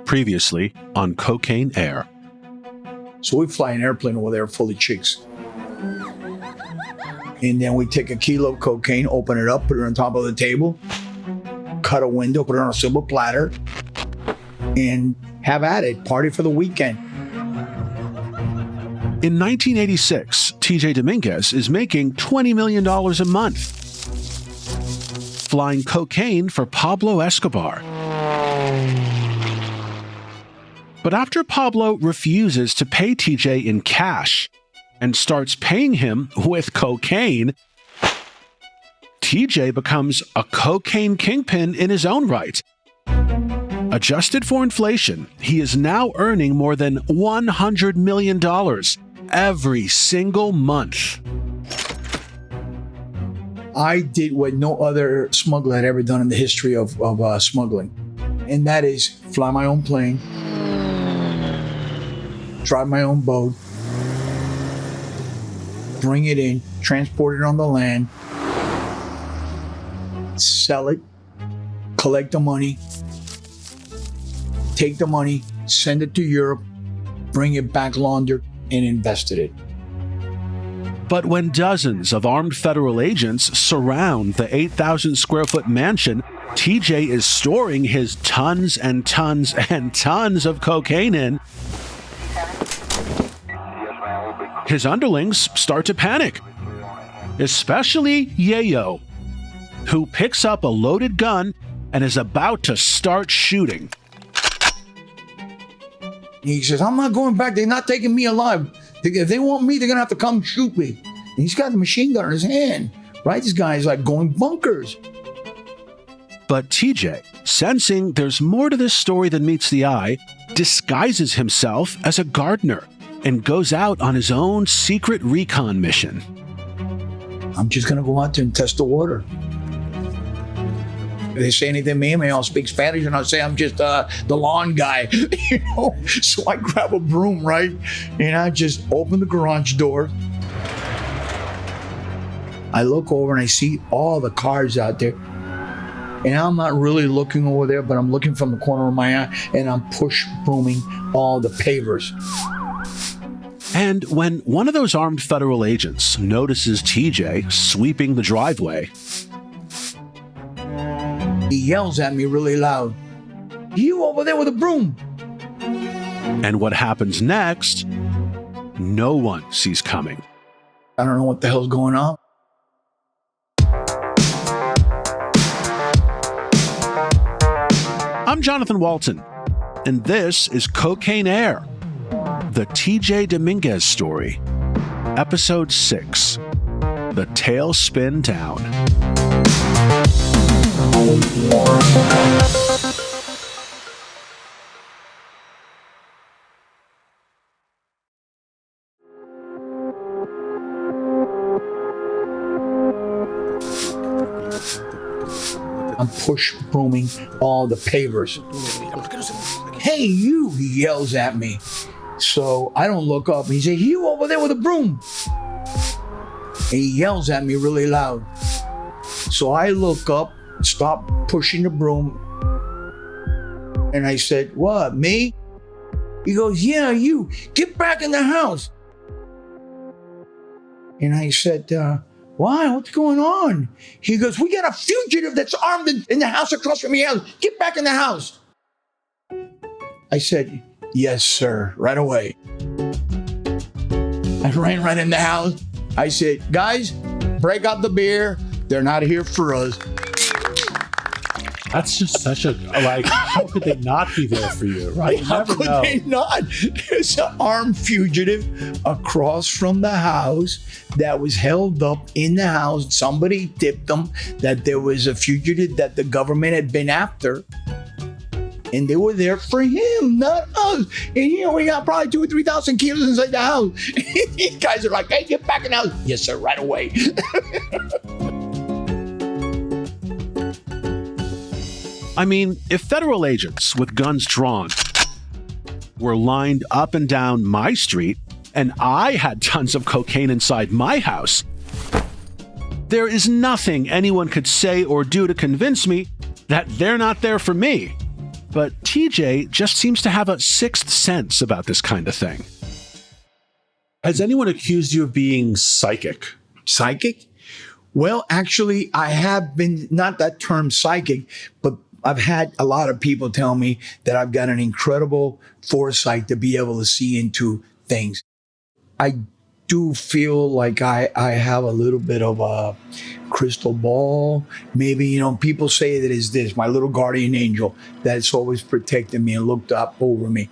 Previously on Cocaine Air. So we fly an airplane over there full of chicks. And then we take a kilo of cocaine, open it up, put it on top of the table, cut a window, put it on a silver platter, and have at it. Party for the weekend. In 1986, TJ Dominguez is making $20 million a month, flying cocaine for Pablo Escobar. But after Pablo refuses to pay TJ in cash and starts paying him with cocaine, TJ becomes a cocaine kingpin in his own right. Adjusted for inflation, he is now earning more than $100 million every single month. I did what no other smuggler had ever done in the history of smuggling, and that is fly my own plane, drive my own boat, bring it in, transport it on the land, sell it, collect the money, take the money, send it to Europe, bring it back laundered, and invested it. But when dozens of armed federal agents surround the 8,000 square foot mansion TJ is storing his tons and tons and tons of cocaine in, his underlings start to panic, especially Yayo, who picks up a loaded gun and is about to start shooting. He says, I'm not going back. They're not taking me alive. If they want me, they're going to have to come shoot me. And he's got the machine gun in his hand, right? This guy's like going bonkers. But TJ, sensing there's more to this story than meets the eye, disguises himself as a gardener and goes out on his own secret recon mission. I'm just going to go out there and test the water. If they say anything to me, I'll speak Spanish and I'll say I'm just the lawn guy, you know? So I grab a broom, right? And I just open the garage door. I look over and I see all the cars out there. And I'm not really looking over there, but I'm looking from the corner of my eye and I'm push brooming all the pavers. And when one of those armed federal agents notices TJ sweeping the driveway, he yells at me really loud, "You over there with a broom!" And what happens next, no one sees coming. I don't know what the hell's going on. I'm Jonathan Walton, and this is Cocaine Air, the TJ Dominguez story, Episode 6, The Tailspin Down. I'm push brooming all the pavers. "Hey, you," he yells at me. So I don't look up. He says, "You over there with a broom." And he yells at me really loud. So I look up, stop pushing the broom. And I said, "What, me?" He goes, "Yeah, you. Get back in the house." And I said, "Why? What's going on?" He goes, "We got a fugitive that's armed in the house across from your house. Get back in the house." I said, "Yes, sir," right away. I ran right in the house. I said, "Guys, break out the beer. They're not here for us." That's just such a, like, how could they not be there for you, right? You How never could know. they not? There's an armed fugitive across from the house that was held up in the house. Somebody tipped them that there was a fugitive that the government had been after. And they were there for him, not us. And you know, we got probably 2,000 or 3,000 kilos inside the house. These guys are like, "Hey, get back in the house." "Yes, sir," right away. I mean, if federal agents with guns drawn were lined up and down my street and I had tons of cocaine inside my house, there is nothing anyone could say or do to convince me that they're not there for me. But TJ just seems to have a sixth sense about this kind of thing. Has anyone accused you of being psychic? Psychic? Well, actually, I have been, not that term psychic, but I've had a lot of people tell me that I've got an incredible foresight to be able to see into things. I do feel like I have a little bit of a crystal ball. Maybe, people say that it's this, my little guardian angel that's always protected me and looked up over me.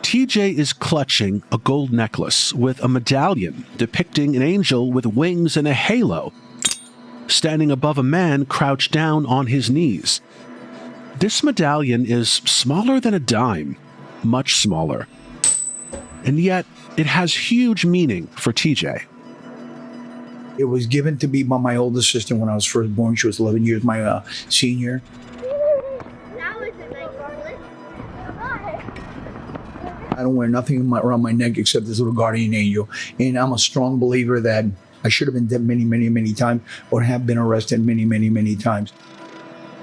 TJ is clutching a gold necklace with a medallion depicting an angel with wings and a halo, standing above a man crouched down on his knees. This medallion is smaller than a dime, much smaller. And yet, it has huge meaning for TJ. It was given to me by my older sister when I was first born. She was 11 years my senior. I don't wear nothing around my neck except this little guardian angel. And I'm a strong believer that I should have been dead many, many, many times or have been arrested many, many, many times.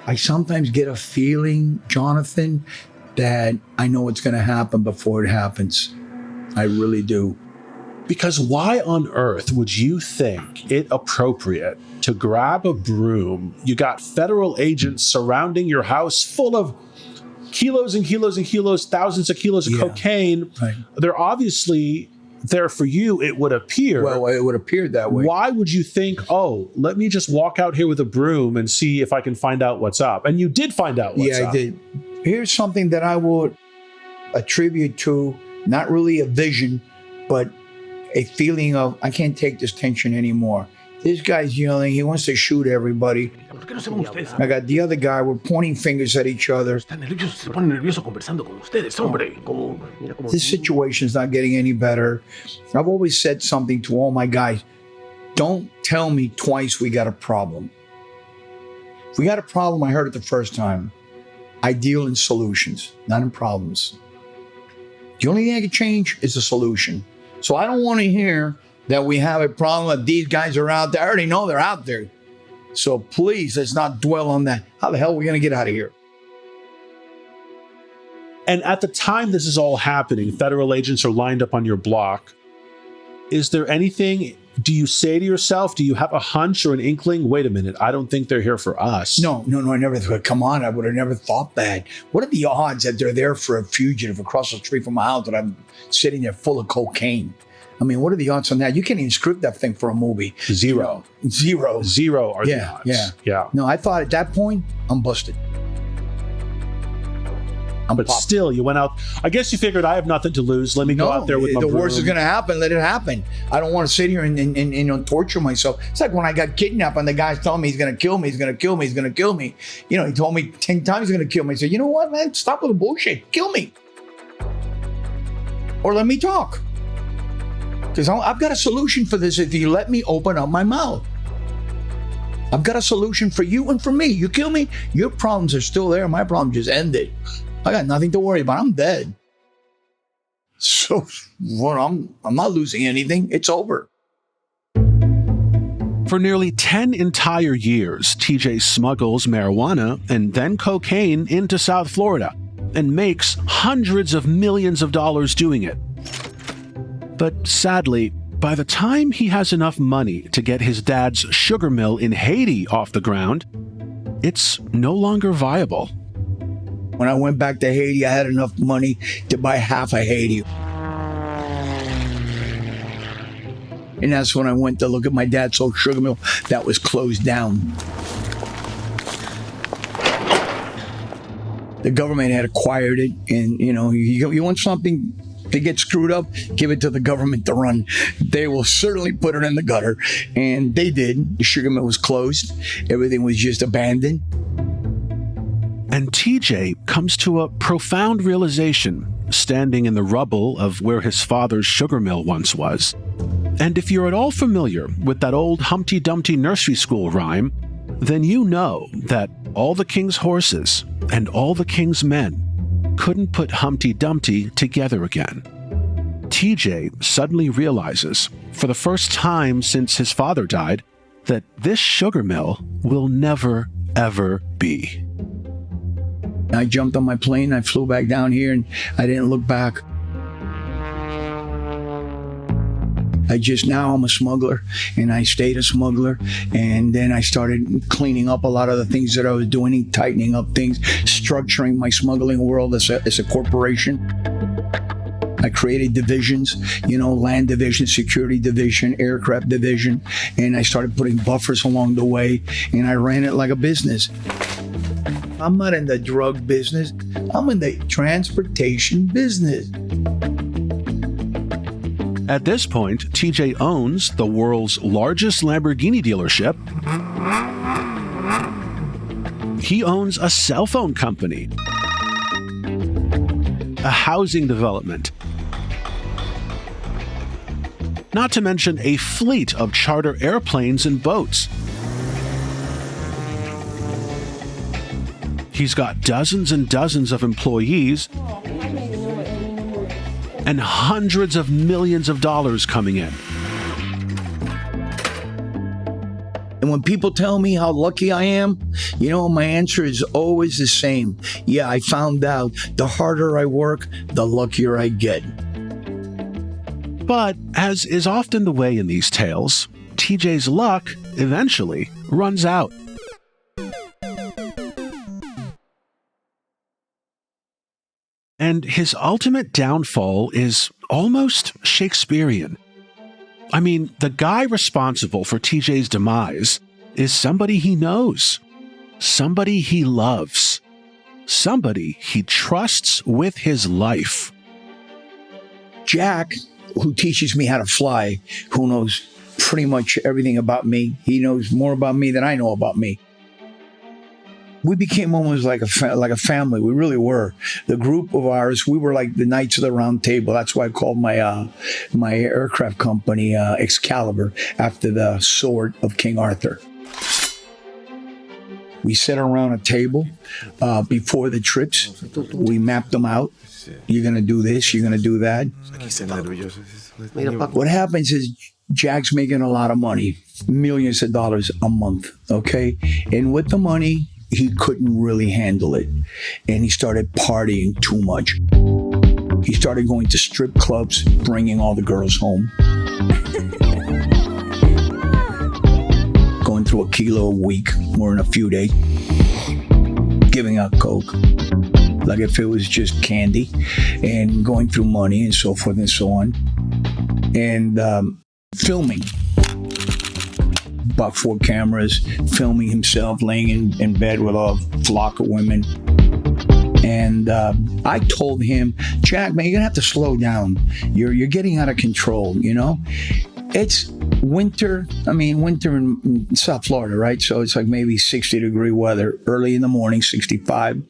I sometimes get a feeling, Jonathan, that I know what's going to happen before it happens. I really do. Because why on earth would you think it appropriate to grab a broom? You got federal agents surrounding your house full of kilos and kilos and kilos, thousands of kilos of cocaine. Right. They're obviously there for you, it would appear. Well, it would appear that way. Why would you think, let me just walk out here with a broom and see if I can find out what's up? And you did find out what's up. Yeah, I did. Here's something that I would attribute to not really a vision, but a feeling of, I can't take this tension anymore. This guy's yelling. He wants to shoot everybody. I got the other guy. We're pointing fingers at each other. This situation's not getting any better. I've always said something to all my guys. Don't tell me twice we got a problem. If we got a problem, I heard it the first time. I deal in solutions, not in problems. The only thing I can change is a solution. So I don't want to hear that we have a problem that these guys are out there. I already know they're out there. So please, let's not dwell on that. How the hell are we going to get out of here? And at the time this is all happening, federal agents are lined up on your block. Is there anything, do you say to yourself, do you have a hunch or an inkling? Wait a minute, I don't think they're here for us. No, I never thought, come on, I would have never thought that. What are the odds that they're there for a fugitive across the street from my house that I'm sitting there full of cocaine? I mean, what are the odds on that? You can't even script that thing for a movie. Zero. Zero. Zero are the odds. Yeah. No, I thought at that point, I'm busted. But still, you went out. I guess you figured I have nothing to lose. Let me go out there with my broom. The worst is going to happen. Let it happen. I don't want to sit here and torture myself. It's like when I got kidnapped and the guy's telling me he's going to kill me. He's going to kill me. He's going to kill me. He told me 10 times he's going to kill me. I said, you know what, man? Stop with the bullshit. Kill me. Or let me talk. Because I've got a solution for this if you let me open up my mouth. I've got a solution for you and for me. You kill me, your problems are still there. My problem just ended. I got nothing to worry about. I'm dead. So I'm not losing anything. It's over. For nearly 10 entire years, TJ smuggles marijuana and then cocaine into South Florida and makes hundreds of millions of dollars doing it. But sadly, by the time he has enough money to get his dad's sugar mill in Haiti off the ground, it's no longer viable. When I went back to Haiti, I had enough money to buy half of Haiti. And that's when I went to look at my dad's old sugar mill that was closed down. The government had acquired it, and you want something to get screwed up, give it to the government to run. They will certainly put it in the gutter. And they did. The sugar mill was closed. Everything was just abandoned. And TJ comes to a profound realization standing in the rubble of where his father's sugar mill once was. And if you're at all familiar with that old Humpty Dumpty nursery school rhyme, then you know that all the king's horses and all the king's men couldn't put Humpty Dumpty together again. TJ suddenly realizes, for the first time since his father died, that this sugar mill will never, ever be. I jumped on my plane, I flew back down here, and I didn't look back. Now I'm a smuggler, and I stayed a smuggler, and then I started cleaning up a lot of the things that I was doing, tightening up things, structuring my smuggling world as a corporation. I created divisions, land division, security division, aircraft division, and I started putting buffers along the way, and I ran it like a business. I'm not in the drug business. I'm in the transportation business. At this point, TJ owns the world's largest Lamborghini dealership. He owns a cell phone company, a housing development, not to mention a fleet of charter airplanes and boats. He's got dozens and dozens of employees and hundreds of millions of dollars coming in. And when people tell me how lucky I am, my answer is always the same. Yeah, I found out the harder I work, the luckier I get. But as is often the way in these tales, TJ's luck eventually runs out. And his ultimate downfall is almost Shakespearean. I mean, the guy responsible for TJ's demise is somebody he knows, somebody he loves, somebody he trusts with his life. Jack, who teaches me how to fly, who knows pretty much everything about me. He knows more about me than I know about me. We became almost like a family. We really were. The group of ours, we were like the Knights of the Round Table. That's why I called my my aircraft company Excalibur, after the sword of King Arthur. We sat around a table before the trips. We mapped them out. You're going to do this, you're going to do that. What happens is Jack's making a lot of money, millions of dollars a month, okay? And with the money, he couldn't really handle it. And he started partying too much. He started going to strip clubs, bringing all the girls home. Going through a kilo a week or in a few days. Giving out coke, like if it was just candy. And going through money and so forth and so on. And filming. About 4 cameras, filming himself laying in bed with a flock of women. And I told him, Jack, man, you're gonna have to slow down. You're getting out of control, It's winter. Winter in South Florida, right? So it's like maybe 60-degree weather, early in the morning, 65.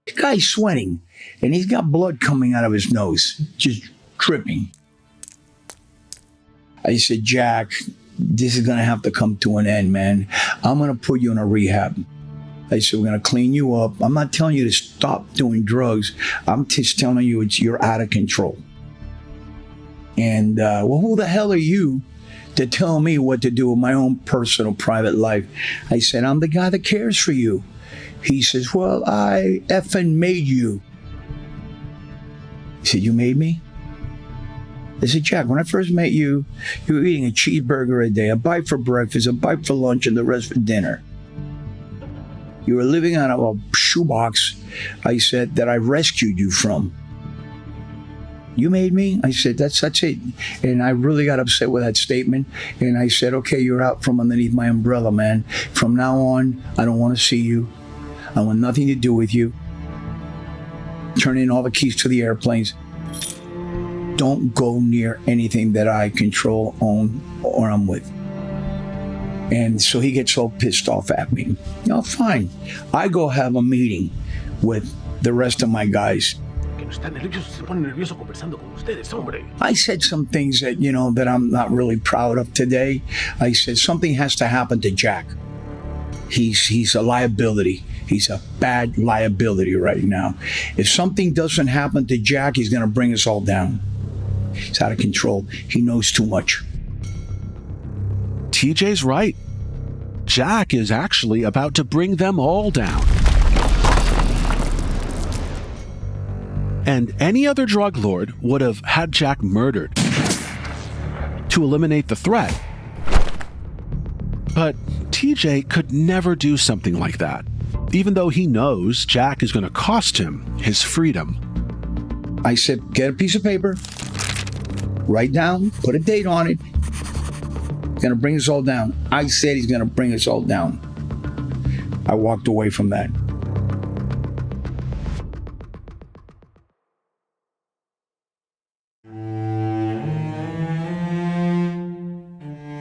The guy's sweating, and he's got blood coming out of his nose, just dripping. I said, Jack, this is going to have to come to an end, man. I'm going to put you in a rehab. I said, we're going to clean you up. I'm not telling you to stop doing drugs. I'm just telling you you're out of control. And, well, who the hell are you to tell me what to do with my own personal, private life? I said, I'm the guy that cares for you. He says, well, I effing made you. He said, you made me? I said, Jack, when I first met you, you were eating a cheeseburger a day, a bite for breakfast, a bite for lunch, and the rest for dinner. You were living out of a shoebox, I said, that I rescued you from. You made me? I said, that's it. And I really got upset with that statement. And I said, okay, you're out from underneath my umbrella, man. From now on, I don't want to see you. I want nothing to do with you. Turn in all the keys to the airplanes. Don't go near anything that I control, own, or I'm with. And so he gets all pissed off at me. Fine. I go have a meeting with the rest of my guys. I said some things that, that I'm not really proud of today. I said something has to happen to Jack. He's a liability. He's a bad liability right now. If something doesn't happen to Jack, he's going to bring us all down. He's out of control. He knows too much. TJ's right. Jack is actually about to bring them all down. And any other drug lord would have had Jack murdered to eliminate the threat. But TJ could never do something like that, even though he knows Jack is going to cost him his freedom. I said, get a piece of paper, write down, put a date on it. He's going to bring us all down. I said he's going to bring us all down. I walked away from that.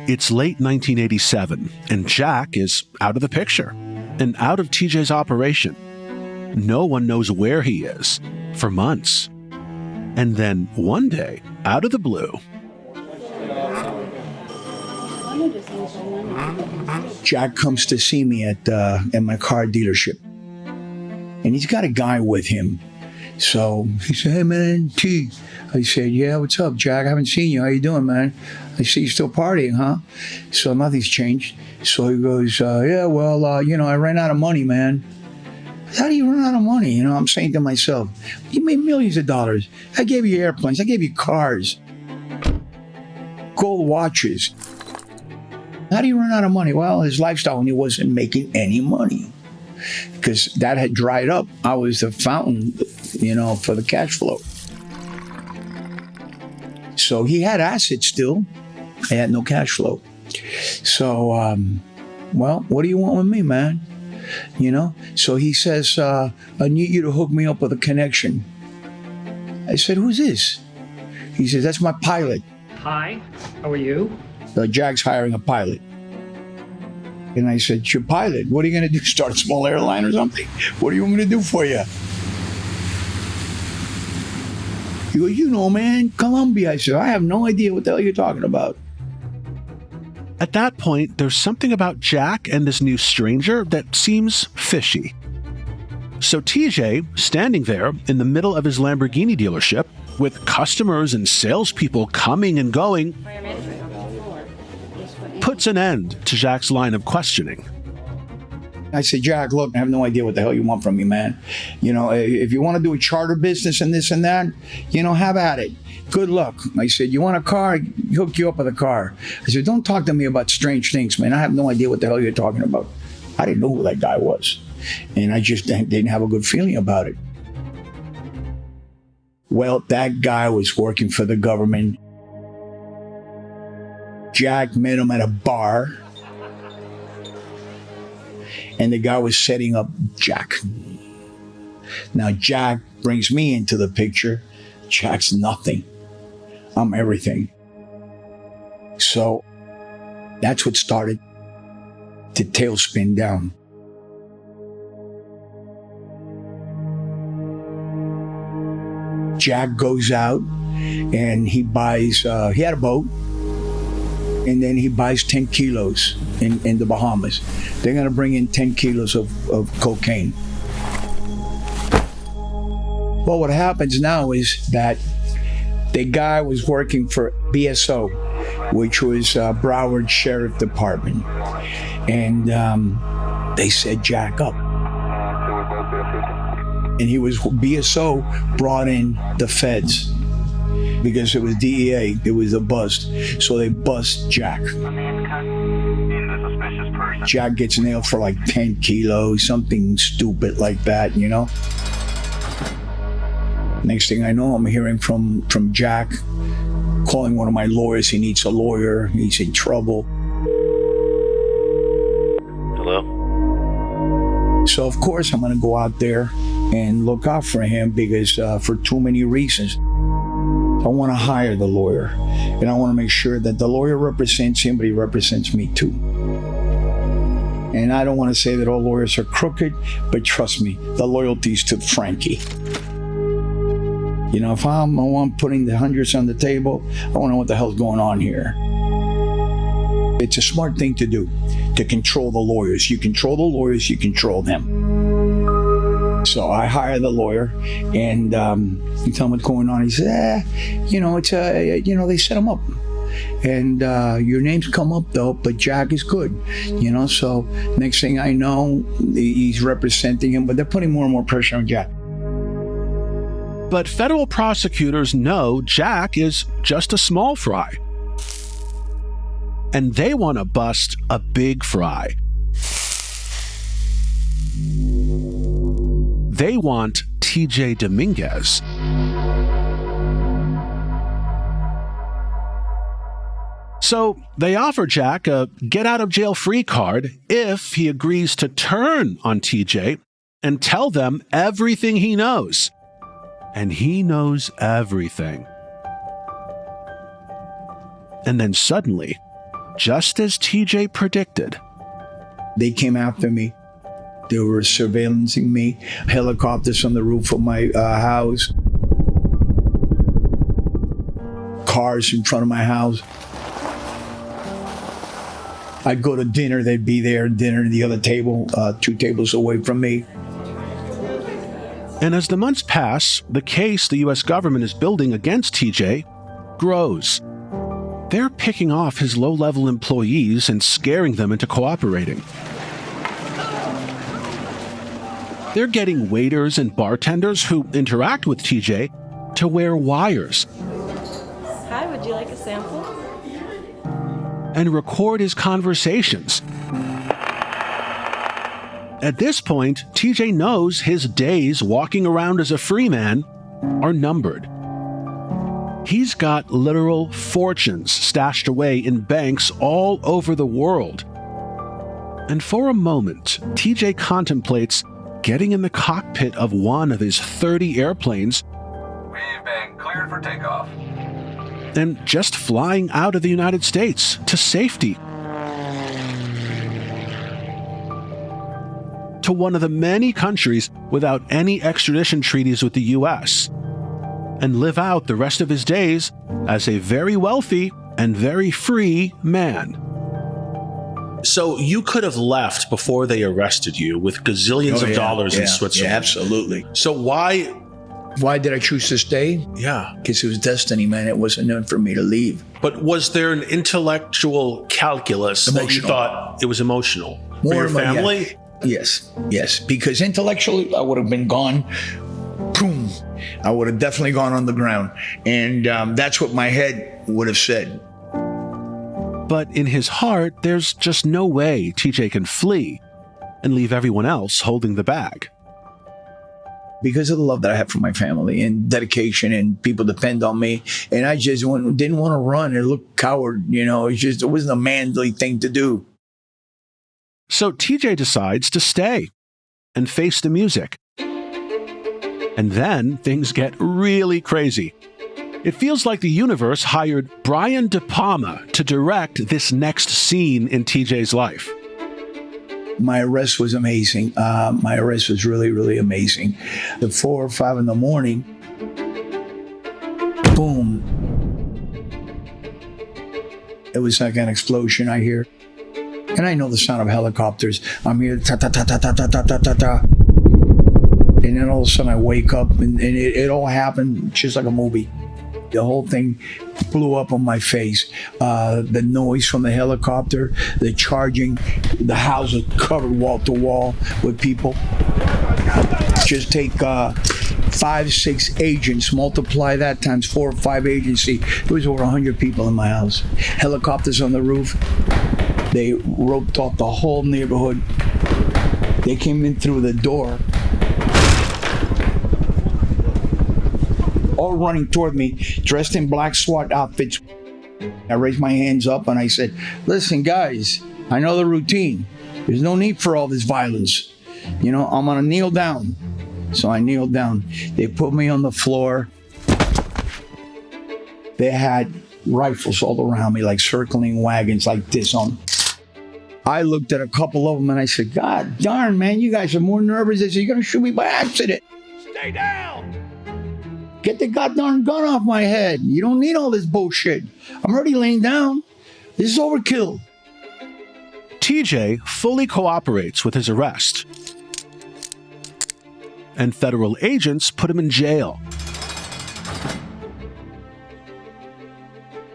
It's late 1987, and Jack is out of the picture and out of TJ's operation. No one knows where he is for months. And then one day, out of the blue, Jack comes to see me at my car dealership. And he's got a guy with him. So he said, hey man, T. I said, yeah, what's up, Jack? I haven't seen you. How you doing, man? I see you still partying, huh? So nothing's changed. So he goes, yeah, well, I ran out of money, man. How do you run out of money? I'm saying to myself, you made millions of dollars. I gave you airplanes. I gave you cars, gold watches. How do you run out of money? Well, his lifestyle, when he wasn't making any money, because that had dried up. I was the fountain, for the cash flow. So he had assets still. I had no cash flow. So, well, what do you want with me, man? So he says, I need you to hook me up with a connection. I said, who's this? He says, that's my pilot. Hi, how are you? Jack's hiring a pilot. And I said, your pilot, what are you going to do? Start a small airline or something? What do you want me to do for you? He goes, man, Colombia. I said, I have no idea what the hell you're talking about. at that point, there's something about Jack and this new stranger that seems fishy. So TJ, standing there in the middle of his Lamborghini dealership, with customers and salespeople coming and going, puts an end to Jack's line of questioning. I said, Jack, look, I have no idea what the hell you want from me, man. You know, if you want to do a charter business and this and that, you know, have at it. Good luck. I said, you want a car? Hook you up with a car. I said, don't talk to me about strange things, man. I have no idea what the hell you're talking about. I didn't know who that guy was. And I just didn't have a good feeling about it. Well, that guy was working for the government. Jack met him at a bar. And the guy was setting up Jack. Now, Jack brings me into the picture. Jack's nothing. I'm everything. So that's what started to tailspin down. Jack goes out and he buys, he had a boat, and then he buys 10 kilos in the Bahamas. They're going to bring in 10 kilos of cocaine. Well, what happens now is that the guy was working for BSO, which was Broward Sheriff Department. And they set Jack up. And BSO brought in the feds because it was DEA, it was a bust. So they bust Jack. Jack gets nailed for like 10 kilos, something stupid like that, you know? Next thing I know, I'm hearing from Jack, calling one of my lawyers. He needs a lawyer. He's in trouble. Hello? So, of course, I'm going to go out there and look out for him because for too many reasons. I want to hire the lawyer, and I want to make sure that the lawyer represents him, but he represents me too. And I don't want to say that all lawyers are crooked, but trust me, the loyalty's to Frankie. You know, if I'm putting the hundreds on the table, I want to know what the hell's going on here. It's a smart thing to do, to control the lawyers. You control the lawyers, you control them. So I hire the lawyer, and you tell him what's going on. He says, they set him up. And your names come up, though, but Jack is good. You know, so next thing I know, he's representing him, but they're putting more and more pressure on Jack. But federal prosecutors know Jack is just a small fry. And they want to bust a big fry. They want TJ Dominguez. So they offer Jack a get-out-of-jail-free card if he agrees to turn on TJ and tell them everything he knows. And he knows everything. And then suddenly, just as TJ predicted, they came after me. They were surveillancing me. Helicopters on the roof of my house. Cars in front of my house. I'd go to dinner, they'd be there, dinner at the other table, 2 tables away from me. And as the months pass, the case the U.S. government is building against TJ grows. They're picking off his low-level employees and scaring them into cooperating. They're getting waiters and bartenders who interact with TJ to wear wires. Hi, would you like a sample? And record his conversations. At this point, TJ knows his days walking around as a free man are numbered. He's got literal fortunes stashed away in banks all over the world. And for a moment, TJ contemplates getting in the cockpit of one of his 30 airplanes. We've been cleared for takeoff. And just flying out of the United States to safety. To one of the many countries without any extradition treaties with the U.S. and live out the rest of his days as a very wealthy and very free man. So you could have left before they arrested you with gazillions of dollars in Switzerland. Yeah, absolutely. So why? Why did I choose to stay? Yeah. Because it was destiny, man. It wasn't meant for me to leave. But was there an intellectual calculus that you Emotional. thought it was emotional? For More your emo- yeah. family? Yes. Because intellectually, I would have been gone. Boom. I would have definitely gone on the ground. And that's what my head would have said. But in his heart, there's just no way TJ can flee and leave everyone else holding the bag. Because of the love that I have for my family and dedication, and people depend on me. And I just didn't want to run and look coward. It wasn't a manly thing to do. So TJ decides to stay and face the music. And then things get really crazy. It feels like the universe hired Brian De Palma to direct this next scene in TJ's life. My arrest was amazing. My arrest was really, really amazing. At 4 or 5 in the morning, boom. It was like an explosion I hear. And I know the sound of helicopters. I'm here, ta ta ta ta ta ta ta ta ta ta. And then all of a sudden I wake up and it all happened just like a movie. The whole thing blew up on my face. The noise from the helicopter, the charging, the house was covered wall to wall with people. Just take 5, 6 agents, multiply that times 4 or 5 agency. There was over 100 people in my house. Helicopters on the roof. They roped off the whole neighborhood. They came in through the door, all running toward me, dressed in black SWAT outfits. I raised my hands up and I said, listen, guys, I know the routine. There's no need for all this violence. I'm gonna kneel down. So I kneeled down. They put me on the floor. They had rifles all around me, like circling wagons like this on. I looked at a couple of them and I said, God darn, man, you guys are more nervous. They said, you're gonna shoot me by accident. Stay down. Get the goddamn gun off my head. You don't need all this bullshit. I'm already laying down. This is overkill. TJ fully cooperates with his arrest. And federal agents put him in jail.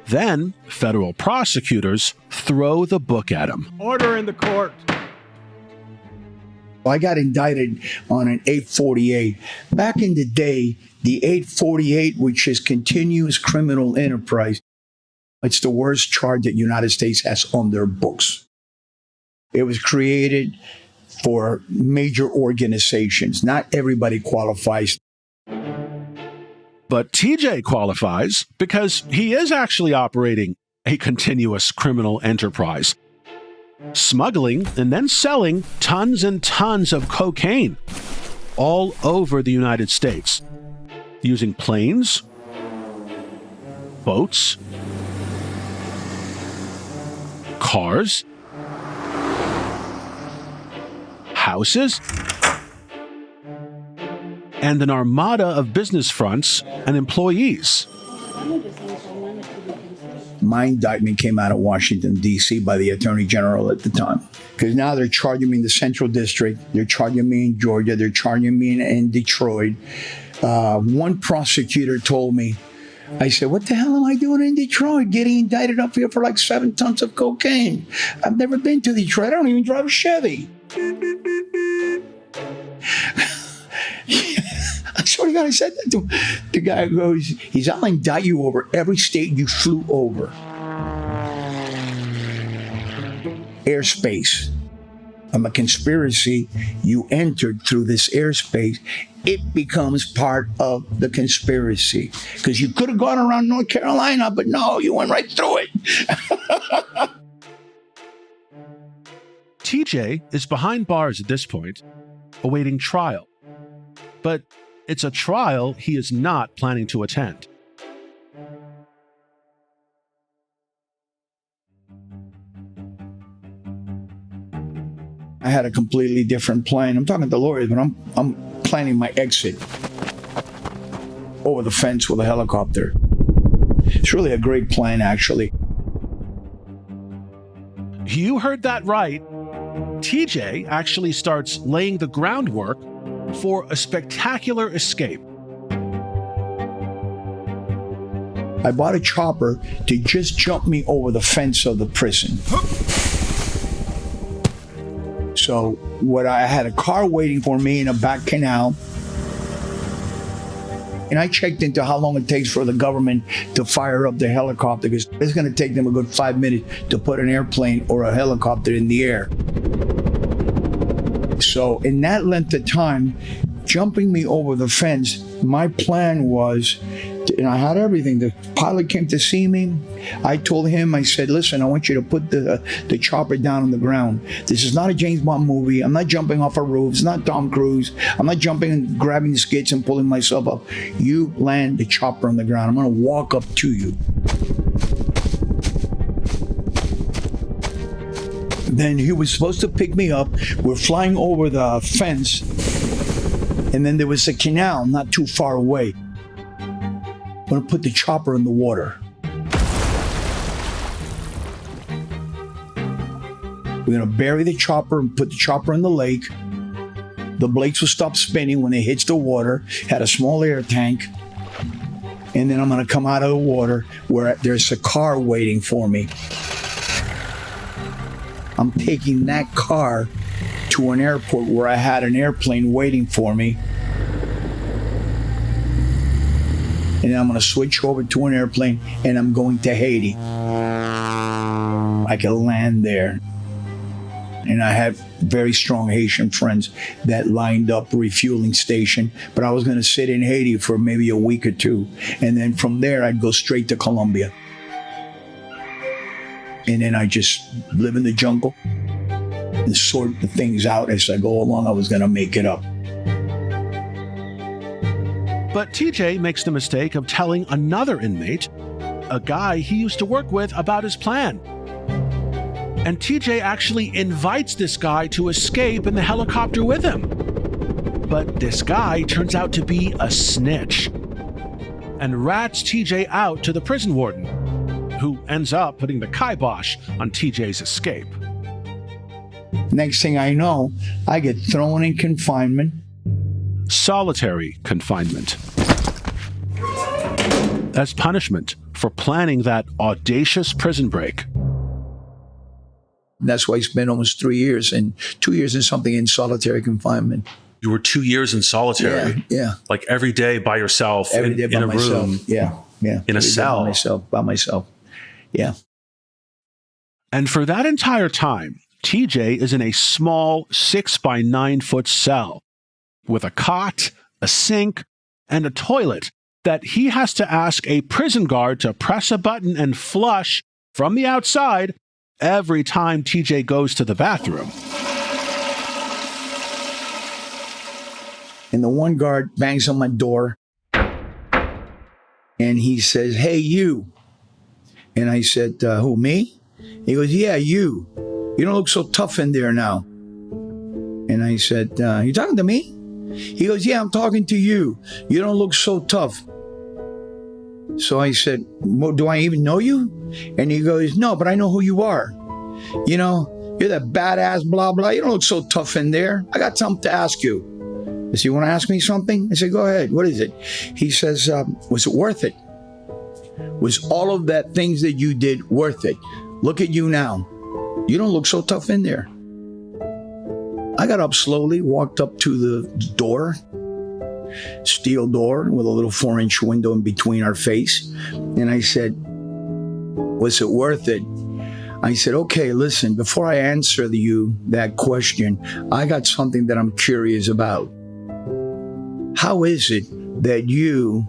Then, federal prosecutors throw the book at him. Order in the court. I got indicted on an 848. Back in the day, the 848, which is continuous criminal enterprise, it's the worst charge that the United States has on their books. It was created for major organizations. Not everybody qualifies. But TJ qualifies because he is actually operating a continuous criminal enterprise, smuggling and then selling tons and tons of cocaine all over the United States, using planes, boats, cars, houses, and an armada of business fronts and employees. My indictment came out of Washington, D.C. by the Attorney General at the time. Because now they're charging me in the Central District. They're charging me in Georgia. They're charging me in Detroit. One prosecutor told me, I said, what the hell am I doing in Detroit? Getting indicted up here for like 7 tons of cocaine. I've never been to Detroit. I don't even drive a Chevy. I swear to God, I said that to him. The guy goes, I'll indict you over every state you flew over. Airspace. I'm a conspiracy. You entered through this airspace. It becomes part of the conspiracy. Because you could have gone around North Carolina, but no, you went right through it. TJ is behind bars at this point, awaiting trial. But it's a trial he is not planning to attend. I had a completely different plan. I'm talking to lawyers, but I'm planning my exit over the fence with a helicopter. It's really a great plan, actually. You heard that right. TJ actually starts laying the groundwork for a spectacular escape. I bought a chopper to just jump me over the fence of the prison. So I had a car waiting for me in a back canal. And I checked into how long it takes for the government to fire up the helicopter, because it's going to take them a good 5 minutes to put an airplane or a helicopter in the air. So in that length of time, jumping me over the fence, my plan was, and I had everything. The pilot came to see me. I told him, I said, listen, I want you to put the chopper down on the ground. This is not a James Bond movie. I'm not jumping off a roof. It's not Tom Cruise. I'm not jumping and grabbing the skids and pulling myself up. You land the chopper on the ground. I'm going to walk up to you. Then he was supposed to pick me up. We're flying over the fence. And then there was a canal not too far away. I'm going to put the chopper in the water. We're going to bury the chopper and put the chopper in the lake. The blades will stop spinning when it hits the water. Had a small air tank. And then I'm going to come out of the water where there's a car waiting for me. I'm taking that car to an airport where I had an airplane waiting for me. And then I'm going to switch over to an airplane and I'm going to Haiti. I can land there. And I had very strong Haitian friends that lined up a refueling station. But I was going to sit in Haiti for maybe a week or two. And then from there, I'd go straight to Colombia. And then I just live in the jungle and sort the things out as I go along. I was going to make it up. But TJ makes the mistake of telling another inmate, a guy he used to work with, about his plan. And TJ actually invites this guy to escape in the helicopter with him. But this guy turns out to be a snitch and rats TJ out to the prison warden, who ends up putting the kibosh on TJ's escape. Next thing I know, I get thrown in confinement. Solitary confinement. As punishment for planning that audacious prison break. And that's why I spent almost 3 years and 2 years and something in solitary confinement. You were 2 years in solitary. Yeah. Like every day by yourself Every day by in a myself. room. Yeah. In a cell. By myself. Yeah. And for that entire time, TJ is in a small 6 by 9 foot cell with a cot, a sink, and a toilet that he has to ask a prison guard to press a button and flush from the outside every time TJ goes to the bathroom. And the one guard bangs on my door and he says, "Hey, you." And I said, "Who, me?" He goes, "Yeah, you. You don't look so tough in there now." And I said, "You talking to me?" He goes, "Yeah, I'm talking to you. You don't look so tough." So I said, "Well, do I even know you?" And he goes, "No, but I know who you are. You know, you're that badass blah, blah. You don't look so tough in there. I got something to ask you." I said, "You want to ask me something?" I said, "Go ahead. What is it?" He says, "Was it worth it? Was all of that things that you did worth it? Look at you now. You don't look so tough in there." I got up slowly, walked up to the door, steel door with a little 4-inch window in between our face. And I said, "Was it worth it?" I said, "Okay, listen, before I answer you that question, I got something that I'm curious about. How is it that you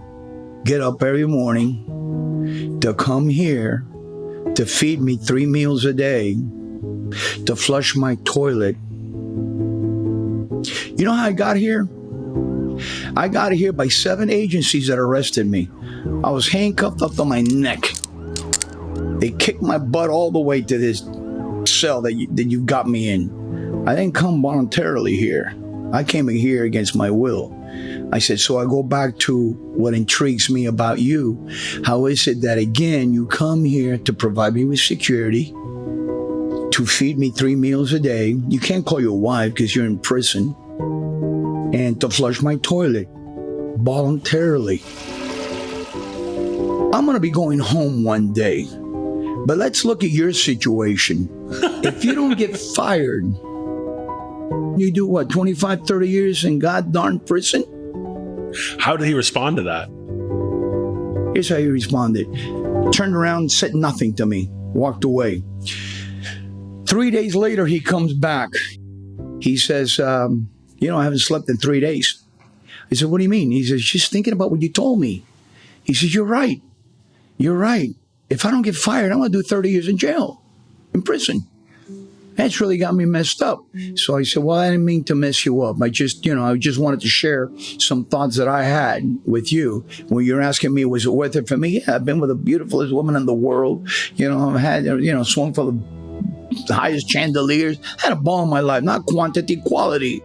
get up every morning to come here to feed me 3 meals a day, to flush my toilet? You know how I got here? I got here by 7 agencies that arrested me. I was handcuffed up to my neck. They kicked my butt all the way to this cell that you got me in. I didn't come voluntarily here. I came here against my will." I said, "So I go back to what intrigues me about you. How is it that, again, you come here to provide me with security, to feed me 3 meals a day? You can't call your wife because you're in prison. And to flush my toilet voluntarily. I'm going to be going home one day. But let's look at your situation. If you don't get fired, you do what, 25, 30 years in god darn prison?" How did he respond to that? Here's how he responded. Turned around, said nothing to me, walked away. 3 days later, he comes back. He says, "I haven't slept in 3 days." I said, "What do you mean?" He says, "Just thinking about what you told me." He says, "You're right. You're right. If I don't get fired, I'm going to do 30 years in jail, in prison." That's really got me messed up. So I said, "Well, I didn't mean to mess you up. I just wanted to share some thoughts that I had with you. When you're asking me, was it worth it for me? Yeah, I've been with the beautifulest woman in the world. I've had, swung for the highest chandeliers. I had a ball in my life, not quantity, quality."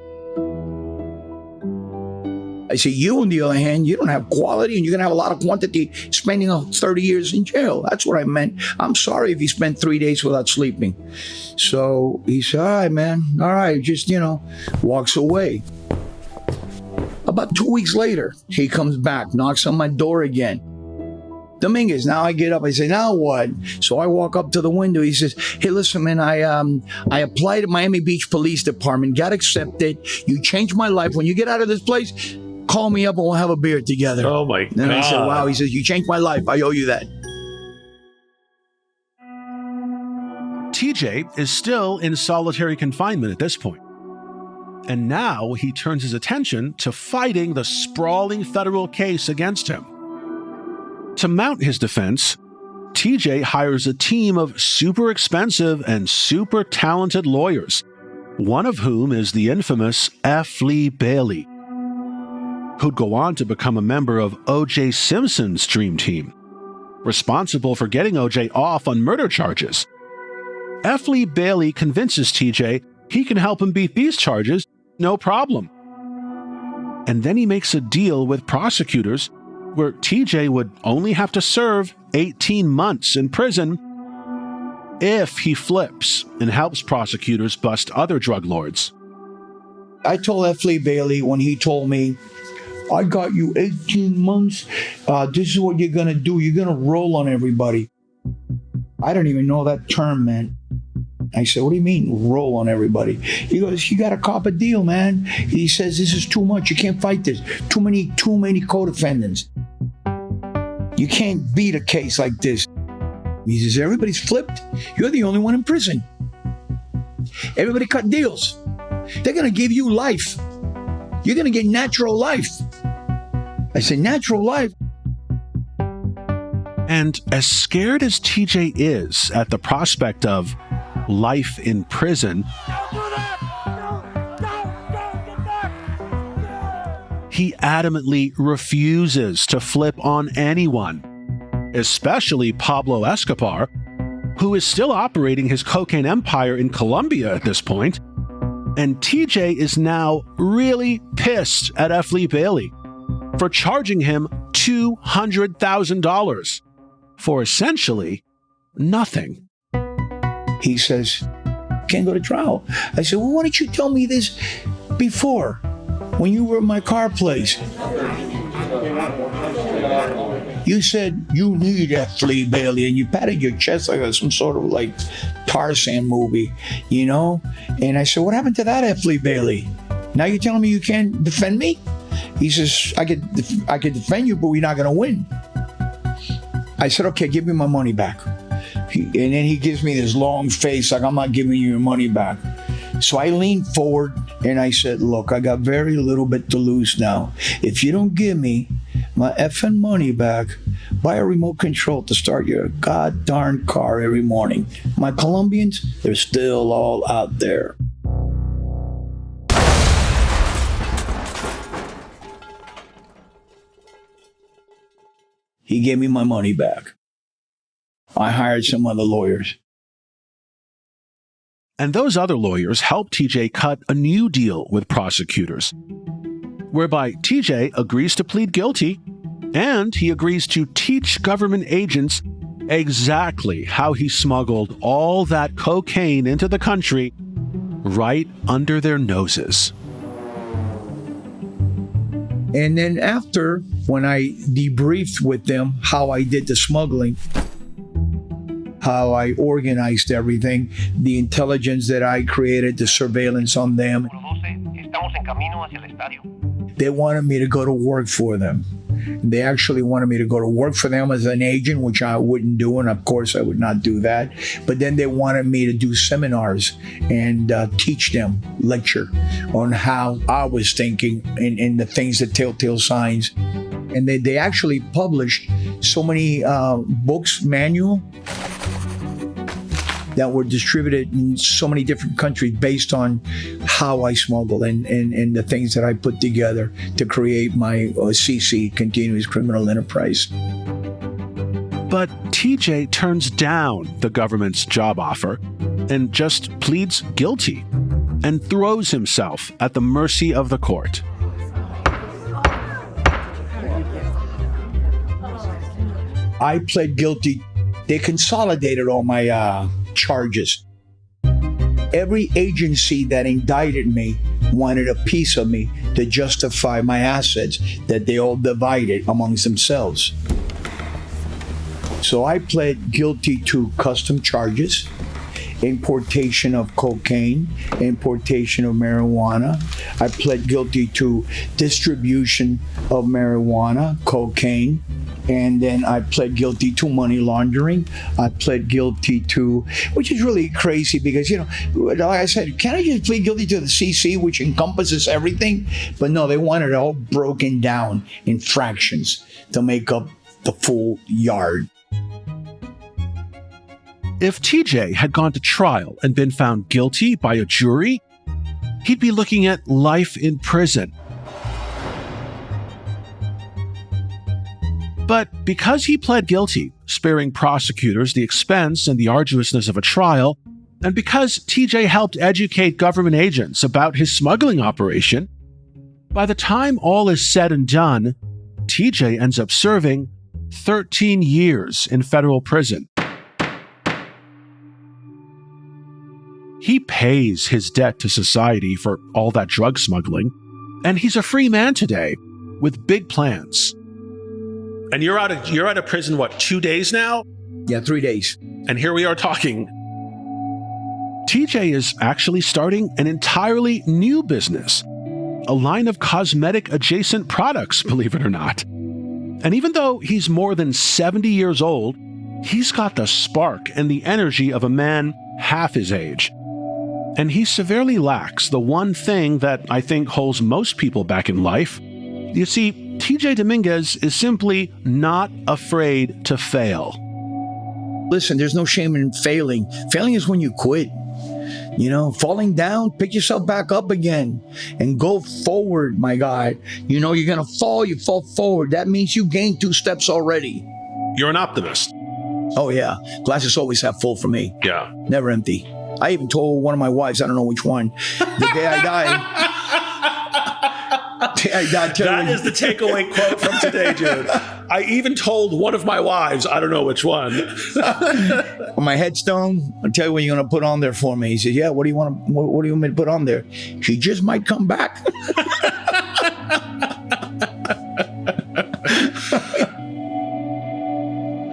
I say, "You, on the other hand, you don't have quality and you're going to have a lot of quantity spending 30 years in jail." That's what I meant. "I'm sorry if you spent 3 days without sleeping." So he said, "All right, man. All right." Just, walks away. About 2 weeks later, he comes back, knocks on my door again. Dominguez, now I get up. I say, "Now what?" So I walk up to the window. He says, "Hey, listen, man, I applied at Miami Beach Police Department, got accepted. You changed my life. When you get out of this place, call me up and we'll have a beer together." Oh my God. And I said, "Wow." He says, "You changed my life. I owe you that." TJ is still in solitary confinement at this point. And now he turns his attention to fighting the sprawling federal case against him. To mount his defense, TJ hires a team of super expensive and super talented lawyers, one of whom is the infamous F. Lee Bailey, who'd go on to become a member of O.J. Simpson's dream team, responsible for getting O.J. off on murder charges. F. Lee Bailey convinces TJ he can help him beat these charges, no problem. And then he makes a deal with prosecutors where TJ would only have to serve 18 months in prison if he flips and helps prosecutors bust other drug lords. I told F. Lee Bailey when he told me, "I got you 18 months. This is what you're going to do. You're going to roll on everybody." I don't even know that term, man. I said, what do you mean roll on everybody? He goes, you got to cop a deal, man. He says, this is too much. You can't fight this. Too many co-defendants. You can't beat a case like this. He says, everybody's flipped. You're the only one in prison. Everybody cut deals. They're going to give you life. You're going to get natural life. I said, natural life? And as scared as TJ is at the prospect of life in prison, he adamantly refuses to flip on anyone, especially Pablo Escobar, who is still operating his cocaine empire in Colombia at this point. And TJ is now really pissed at F. Lee Bailey for charging him $200,000 for essentially nothing. He says, can't go to trial. I said, well, why didn't you tell me this before, when you were at my car place? You said you need F. Lee Bailey, and you patted your chest like some sort of like Tarzan movie, you know? And I said, what happened to that F. Lee Bailey? Now you're telling me you can't defend me? He says, I could defend you, but we're not going to win. I said, okay, give me my money back. And then he gives me this long face like, I'm not giving you your money back. So I leaned forward and I said, look, I got very little bit to lose now. If you don't give me my effing money back, buy a remote control to start your god-darn car every morning. My Colombians, they're still all out there. He gave me my money back. I hired some other lawyers. And those other lawyers helped TJ cut a new deal with prosecutors, whereby TJ agrees to plead guilty, and he agrees to teach government agents exactly how he smuggled all that cocaine into the country right under their noses. And then after, when I debriefed with them how I did the smuggling, how I organized everything, the intelligence that I created, the surveillance on them, they wanted me to go to work for them. They actually wanted me to go to work for them as an agent, which I wouldn't do, and of course I would not do that. But then they wanted me to do seminars and teach them, lecture on how I was thinking and the things, the telltale signs. And they actually published so many books, manual, that were distributed in so many different countries based on how I smuggle and the things that I put together to create my CC, Continuous Criminal Enterprise. But TJ turns down the government's job offer and just pleads guilty and throws himself at the mercy of the court. I pled guilty. They consolidated all my charges. Every agency that indicted me wanted a piece of me to justify my assets that they all divided amongst themselves. So I pled guilty to custom charges, importation of cocaine, importation of marijuana. I pled guilty to distribution of marijuana, cocaine, and then I pled guilty to money laundering. I pled guilty to, which is really crazy because, like I said, can't I just plead guilty to the CC, which encompasses everything? But no, they wanted it all broken down in fractions to make up the full yard. If TJ had gone to trial and been found guilty by a jury, he'd be looking at life in prison. But because he pled guilty, sparing prosecutors the expense and the arduousness of a trial, and because TJ helped educate government agents about his smuggling operation, by the time all is said and done, TJ ends up serving 13 years in federal prison. He pays his debt to society for all that drug smuggling, and he's a free man today with big plans. And you're out of prison, what, 2 days now? Yeah, 3 days. And here we are talking TJ is actually starting an entirely new business, a line of cosmetic adjacent products, believe it or not. And even though he's more than 70 years old, he's got the spark and the energy of a man half his age. And he severely lacks the one thing that I think holds most people back in life. You see, TJ Dominguez is simply not afraid to fail. Listen, there's no shame in failing. Failing is when you quit. You know, falling down, pick yourself back up again and go forward, my guy. You know, you're going to fall, you fall forward. That means you gained 2 steps already. You're an optimist. Oh, yeah. Glasses always half full for me. Yeah. Never empty. I even told one of my wives, I don't know which one, the day I died. That is the takeaway quote from today, dude. I even told one of my wives, I don't know which one. On my headstone, I'll tell you what you're going to put on there for me. He said, yeah, what do you want me to put on there? She just might come back.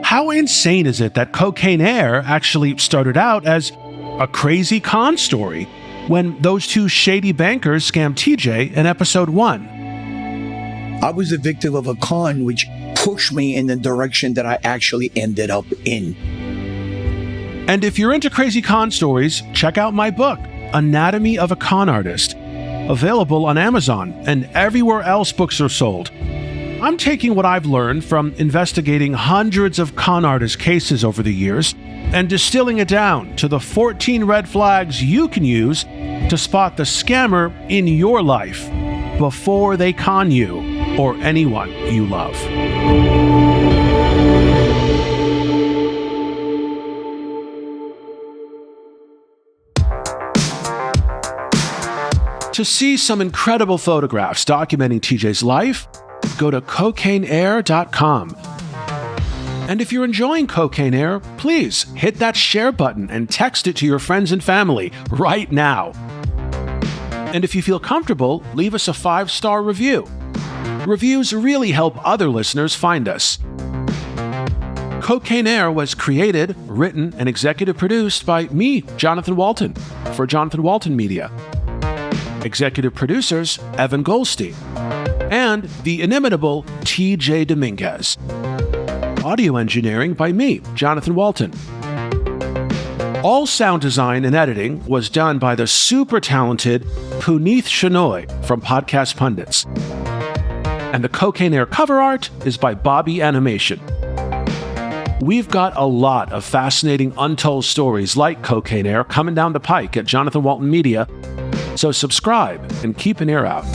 How insane is it that Cocaine Air actually started out as a crazy con story when those 2 shady bankers scammed TJ in episode 1? I was the victim of a con which pushed me in the direction that I actually ended up in. And if you're into crazy con stories, check out my book, Anatomy of a Con Artist, available on Amazon and everywhere else books are sold. I'm taking what I've learned from investigating hundreds of con artist cases over the years and distilling it down to the 14 red flags you can use to spot the scammer in your life before they con you or anyone you love. To see some incredible photographs documenting TJ's life, go to cocaineair.com. And if you're enjoying Cocaine Air, please hit that share button and text it to your friends and family right now. And if you feel comfortable, leave us a 5-star review. Reviews really help other listeners find us. Cocaine Air was created, written, and executive produced by me, Jonathan Walton, for Jonathan Walton Media. Executive producers, Evan Goldstein, and the inimitable TJ Dominguez. Audio engineering by me, Jonathan Walton. All sound design and editing was done by the super talented Puneeth Shenoy from Podcast Pundits. And the Cocaine Air cover art is by Bobby Animation. We've got a lot of fascinating untold stories like Cocaine Air coming down the pike at Jonathan Walton Media, so subscribe and keep an ear out.